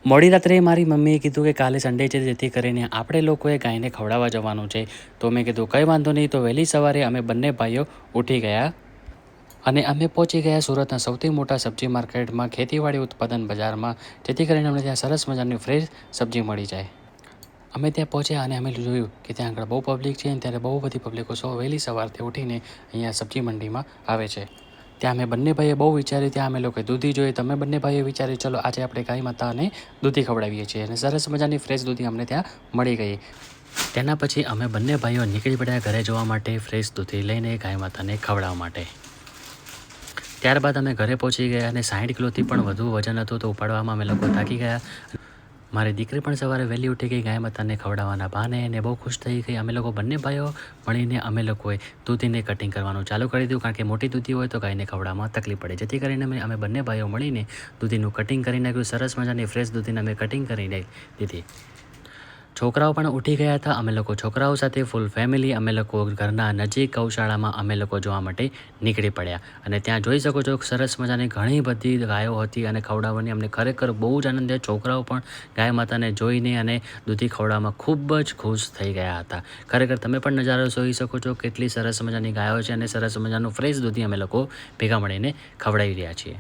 મોડી રાત્રે મારી મમ્મીએ કીધું કે કાલે સન્ડે છે, જેથી કરીને આપણે લોકોએ ગાયને ખવડાવવા જવાનું છે. તો મેં કીધું કંઈ વાંધો નહીં. તો વહેલી સવારે અમે બંને ભાઈઓ ઉઠી ગયા અને અમે પહોંચી ગયા સુરતના સૌથી મોટા સબ્જી માર્કેટમાં, ખેતીવાડી ઉત્પાદન બજારમાં, જેથી કરીને અમને ત્યાં સરસ મજાની ફ્રેશ સબ્જી મળી જાય. અમે ત્યાં પહોંચ્યા અને અમે જોયું કે ત્યાં આગળ બહુ પબ્લિક છે અને ત્યારે બહુ બધી પબ્લિકો વહેલી સવારથી ઉઠીને અહીંયા સબ્જી મંડીમાં આવે છે. ત્યાં અમે બંને ભાઈએ બહુ વિચાર્યું. ત્યાં અમે લોકોએ દૂધી જોઈએ. તમે બંને ભાઈએ વિચાર્યું ચલો આજે આપણે ગાય માતાને દૂધી ખવડાવીએ છીએ, અને સરસ મજાની ફ્રેશ દૂધી અમને ત્યાં મળી ગઈ. તેના પછી અમે બંને ભાઈઓ નીકળી પડ્યા ઘરે જવા માટે, ફ્રેશ દૂધી લઈને ગાય માતાને ખવડાવવા માટે. ત્યારબાદ અમે ઘરે પહોંચી ગયા અને 60 કિલોથી પણ વધુ વજન હતું, તો ઉપાડવામાં અમે લોકો થાકી ગયા. મારી દીકરી પણ સવારે વહેલી ઉઠી ગઈ ગાય માતાને ખવડાવવાના બહાને, અને બહુ ખુશ થઈ ગઈ. અમે લોકો બંને ભાઈઓ મળીને અમે લોકોએ દૂધીને કટિંગ કરવાનું ચાલુ કરી દીધું, કારણ કે મોટી દૂધી હોય તો ગાયને ખવડાવવામાં તકલીફ પડે. જેથી કરીને અમે બંને ભાઈઓ મળીને દૂધીનું કટિંગ કરી નાખ્યું. સરસ મજાની ફ્રેશ દૂધીને અમે કટિંગ કરી દીધી. છોકરાઓ પણ ઉઠી ગયા હતા. અમે લોકો છોકરાઓ સાથે ફૂલ ફેમિલી અમે લોકો ઘરના નજીક ગૌશાળામાં અમે લોકો જોવા માટે નીકળી પડ્યા. અને ત્યાં જોઈ શકો છો સરસ મજાની ઘણી બધી ગાયો હતી અને ખવડાવવાની અમને ખરેખર બહુ જ આનંદ થયો. છોકરાઓ પણ ગાય માતાને જોઈને અને દૂધી ખવડાવવામાં ખૂબ જ ખુશ થઈ ગયા હતા. ખરેખર તમે પણ નજારો જોઈ શકો છો, કેટલી સરસ મજાની ગાયો છે અને સરસ મજાનું ફ્રેશ દૂધી અમે લોકો ભેગા મળીને ખવડાવી રહ્યા છીએ.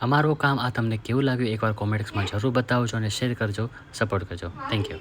અમારું કામ આ તમને કેવું લાગ્યું એકવાર કોમેન્ટ્સમાં જરૂર બતાવજો અને શેર કરજો, સપોર્ટ કરજો. Thank you.